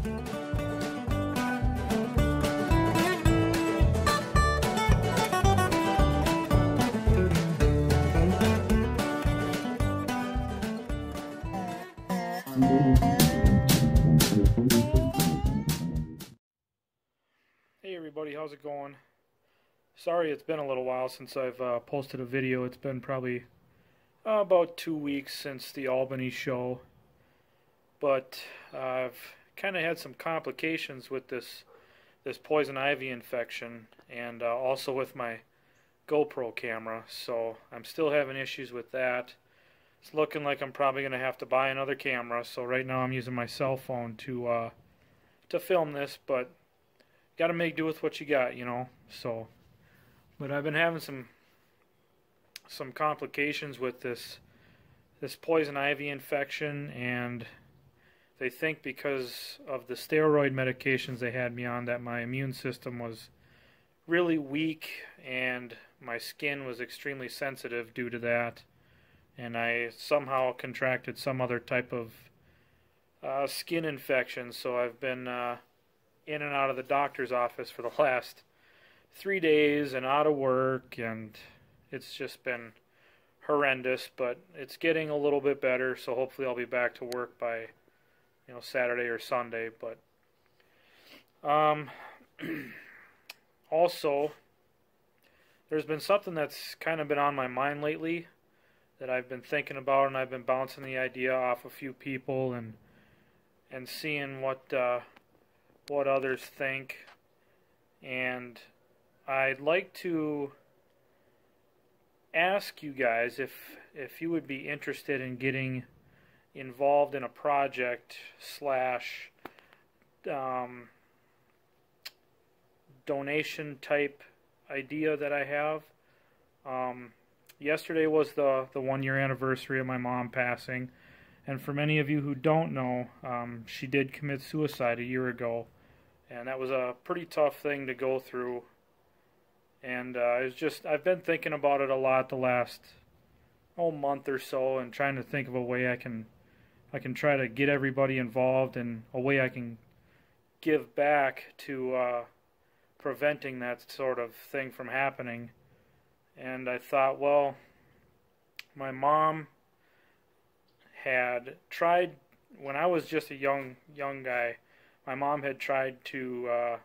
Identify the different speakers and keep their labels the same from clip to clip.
Speaker 1: Hey everybody, how's it going? Sorry it's been a little while since I've posted a video. It's been probably about 2 weeks since the Albany show. But I've kind of had some complications with this poison ivy infection, and also with my GoPro camera, so I'm still having issues with that. It's looking like I'm probably going to have to buy another camera, so right now I'm using my cell phone to film this, but got to make do with what you got, you know. So, but I've been having some complications with this poison ivy infection, and they think because of the steroid medications they had me on that my immune system was really weak and my skin was extremely sensitive due to that, and I somehow contracted some other type of skin infection. So I've been in and out of the doctor's office for the last 3 days and out of work, and it's just been horrendous, but it's getting a little bit better, so hopefully I'll be back to work by, you know, Saturday or Sunday. But also there's been something that's kind of been on my mind lately that I've been thinking about, and I've been bouncing the idea off a few people and seeing what others think. And I'd like to ask you guys if you would be interested in getting involved in a project slash donation type idea that I have. Yesterday was the 1 year anniversary of my mom passing, and for many of you who don't know, she did commit suicide a year ago, and that was a pretty tough thing to go through. And I've been thinking about it a lot the last month or so, and trying to think of a way I can try to get everybody involved, and a way I can give back to preventing that sort of thing from happening. And I thought, well, my mom had tried, when I was just a young guy, my mom had tried to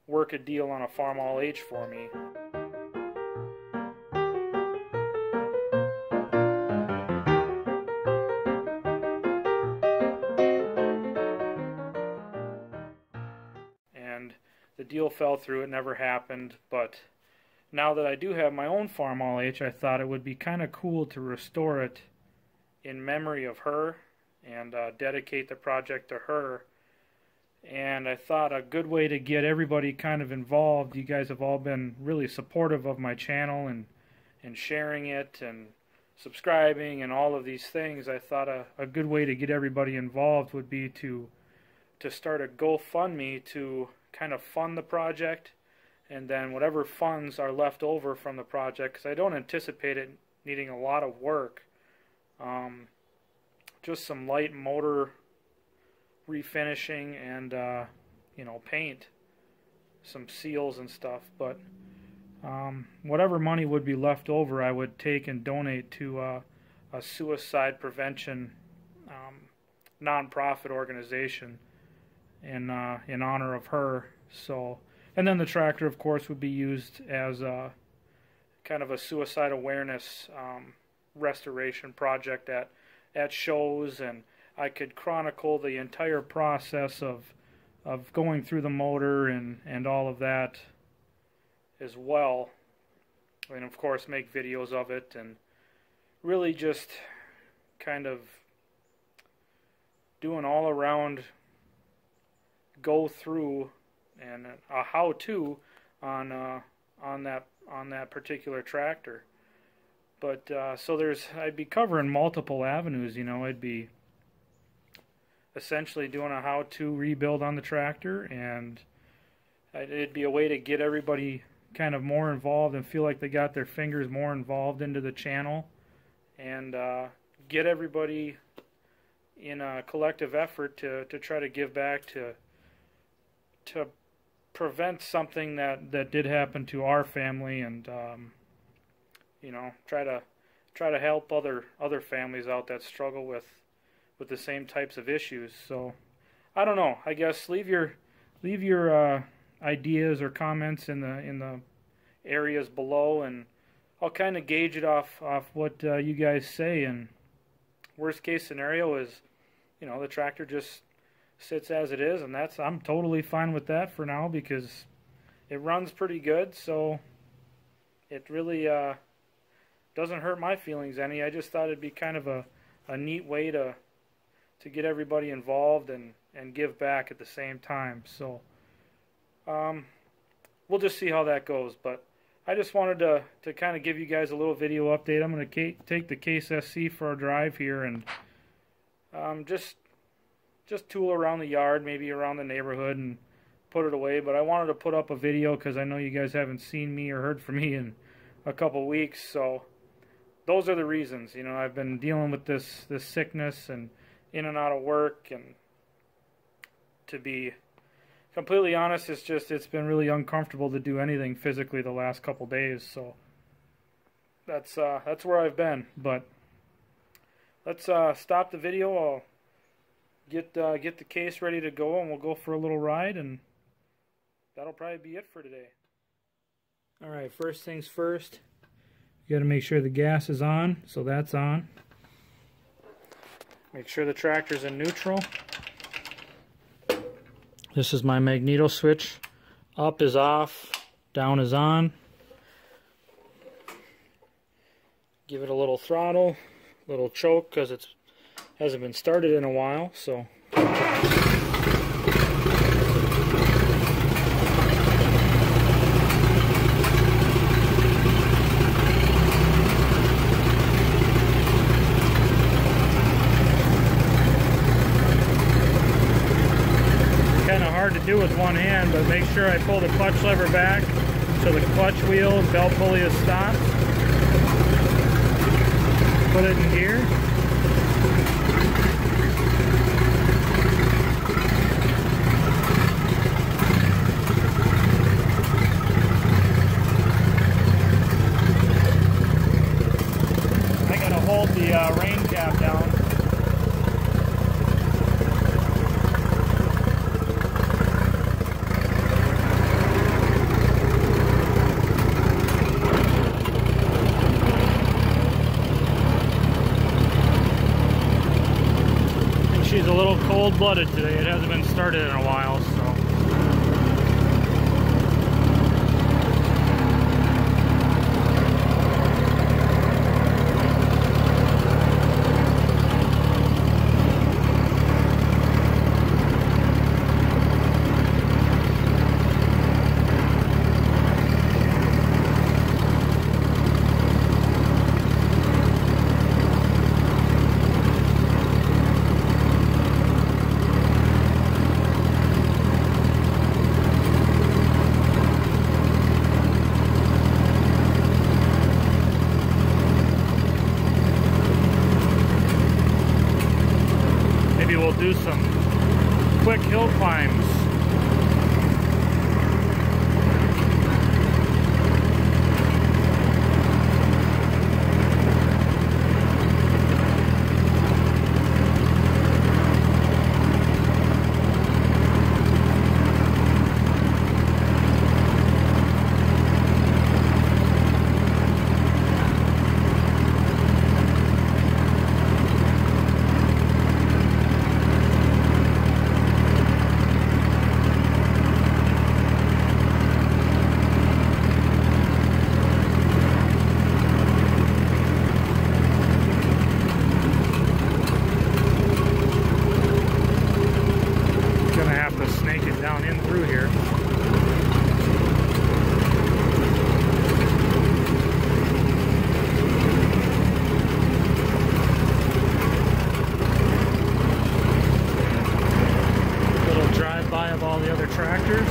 Speaker 1: work a deal on a farm all age for me. And the deal fell through, it never happened. But now that I do have my own farm all age, I thought it would be kind of cool to restore it in memory of her, and dedicate the project to her. And I thought a good way to get everybody kind of involved, you guys have all been really supportive of my channel and sharing it and subscribing and all of these things. I thought a good way to get everybody involved would be to start a GoFundMe to kind of fund the project, and then whatever funds are left over from the project, because I don't anticipate it needing a lot of work, just some light motor refinishing and you know, paint, some seals and stuff. But whatever money would be left over, I would take and donate to a suicide prevention non-profit organization in honor of her. So, and then the tractor, of course, would be used as a kind of a suicide awareness restoration project at shows, and I could chronicle the entire process of going through the motor and all of that as well, and of course make videos of it, and really just kind of do an all around go through and a how-to on that particular tractor. But so I'd be covering multiple avenues, you know. I'd be essentially doing a how-to rebuild on the tractor, and it'd be a way to get everybody kind of more involved and feel like they got their fingers more involved into the channel, and get everybody in a collective effort to try to give back, to prevent something that did happen to our family, and you know, try to help other families out that struggle with the same types of issues. So I don't know. I guess leave your ideas or comments in the areas below, and I'll kind of gauge it off what you guys say. And worst case scenario is, you know, the tractor just sits as it is, and I'm totally fine with that for now, because it runs pretty good, so it really doesn't hurt my feelings any. I just thought it'd be kind of a neat way to get everybody involved and give back at the same time. So we'll just see how that goes, but I just wanted to kind of give you guys a little video update. I'm going to take the Case SC for a drive here, and just tool around the yard, maybe around the neighborhood, and put it away. But I wanted to put up a video because I know you guys haven't seen me or heard from me in a couple weeks. So those are the reasons. You know, I've been dealing with this sickness and in and out of work, and to be completely honest, it's been really uncomfortable to do anything physically the last couple days. So that's where I've been. But let's stop the video. I'll get the Case ready to go, and we'll go for a little ride, and that'll probably be it for today. Alright, first things first, you gotta make sure the gas is on, so that's on. Make sure the tractor's in neutral. This is my magneto switch. Up is off, down is on. Give it a little throttle, little choke, because it hasn't been started in a while, so. Kind of hard to do with one hand, but make sure I pull the clutch lever back so the clutch wheel, belt pulley is stopped. Put it in gear. I gotta hold the rain cap down. She's a little cold-blooded today. It hasn't been started in a while, so. We'll do some quick hill climbs. Down in through here. Little drive-by of all the other tractors.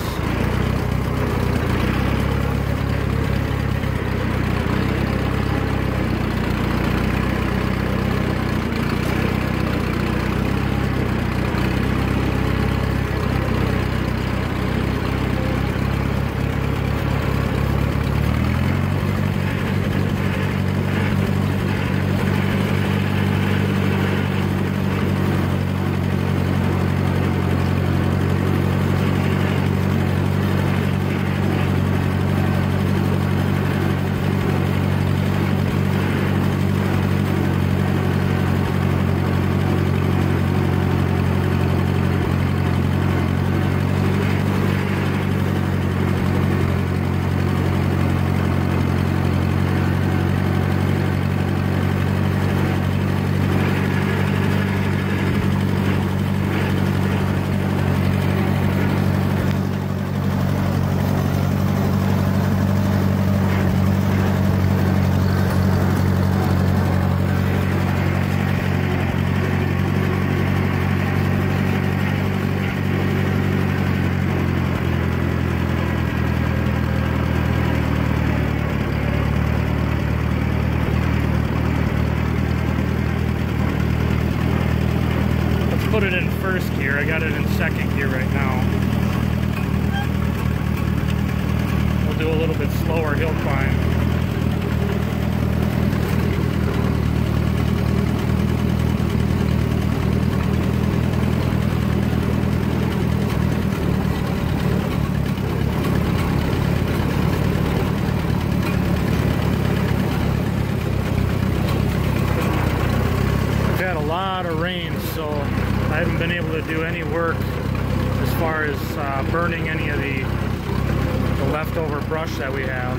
Speaker 1: first gear. I got it in second gear right now. We'll do a little bit slower hill climb. So I haven't been able to do any work as far as burning any of the leftover brush that we have.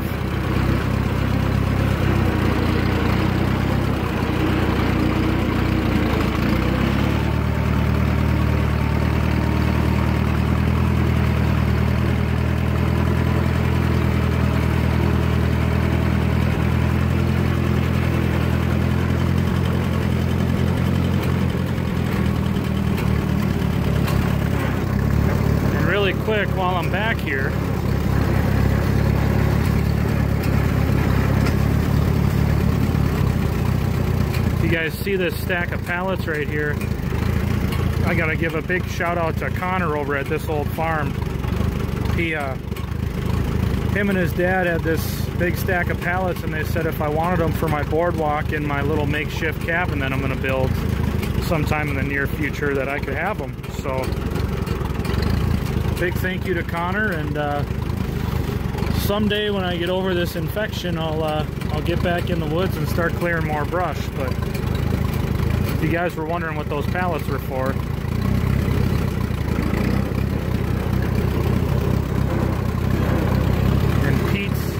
Speaker 1: Quick while I'm back here, if you guys see this stack of pallets right here, I gotta give a big shout out to Connor over at This Old Farm. Him and his dad had this big stack of pallets, and they said if I wanted them for my boardwalk in my little makeshift cabin that I'm gonna build sometime in the near future, that I could have them. So big thank you to Connor, and someday when I get over this infection, I'll get back in the woods and start clearing more brush. But if you guys were wondering what those pallets were for, and Pete's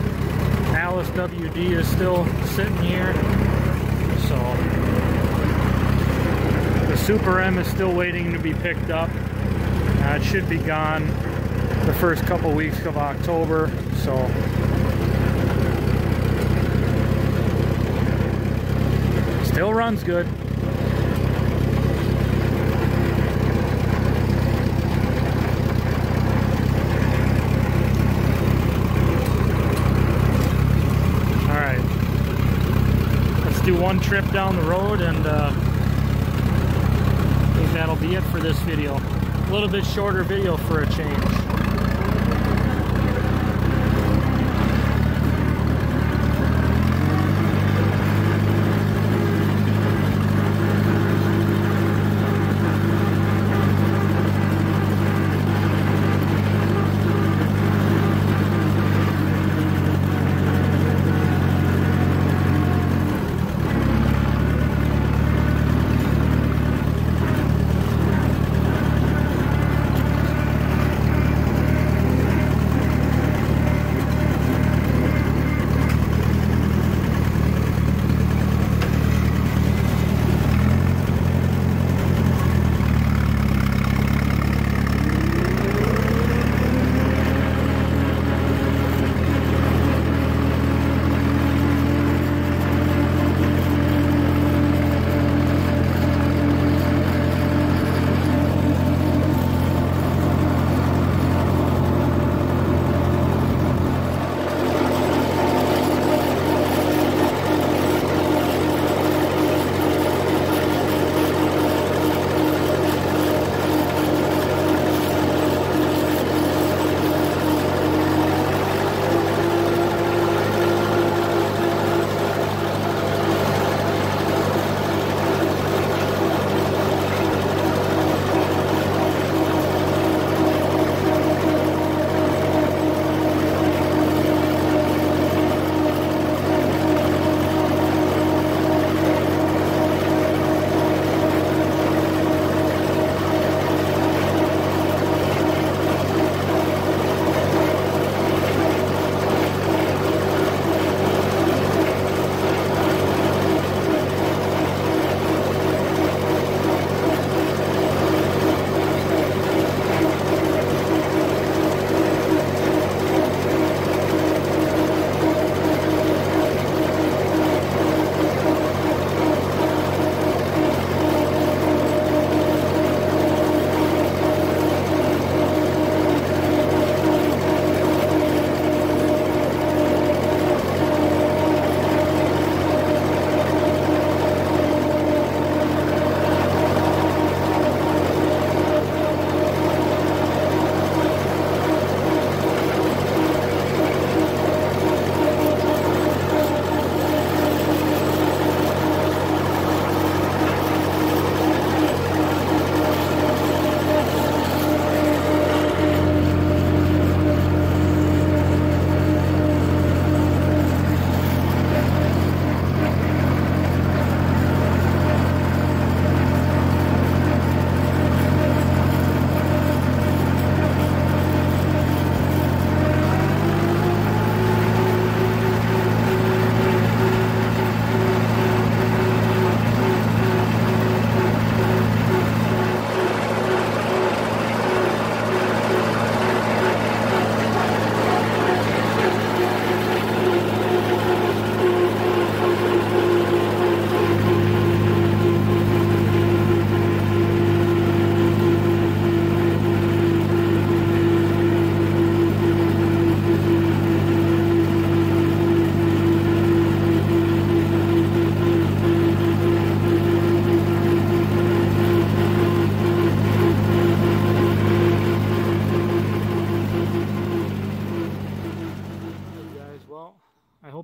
Speaker 1: Alice WD is still sitting here, so the Super M is still waiting to be picked up. It should be gone the first couple weeks of October, so still runs good. Alright, let's do one trip down the road, and I think that'll be it for this video. A little bit shorter video for a change.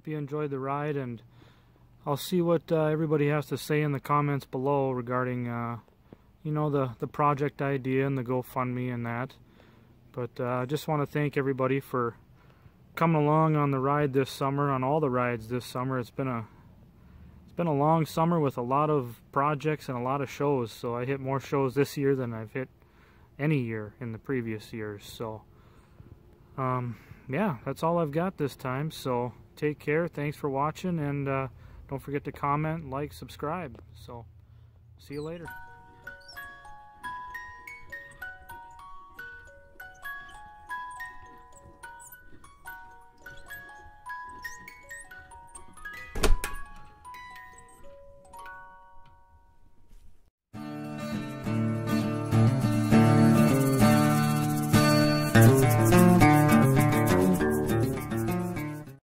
Speaker 1: hope you enjoyed the ride, and I'll see what everybody has to say in the comments below regarding, you know, the project idea and the GoFundMe and that. But I just want to thank everybody for coming along on the ride this summer, on all the rides this summer. It's been a long summer with a lot of projects and a lot of shows. So I hit more shows this year than I've hit any year in the previous years. So yeah, that's all I've got this time. So take care. Thanks for watching, and don't forget to comment, like, subscribe. So see you later.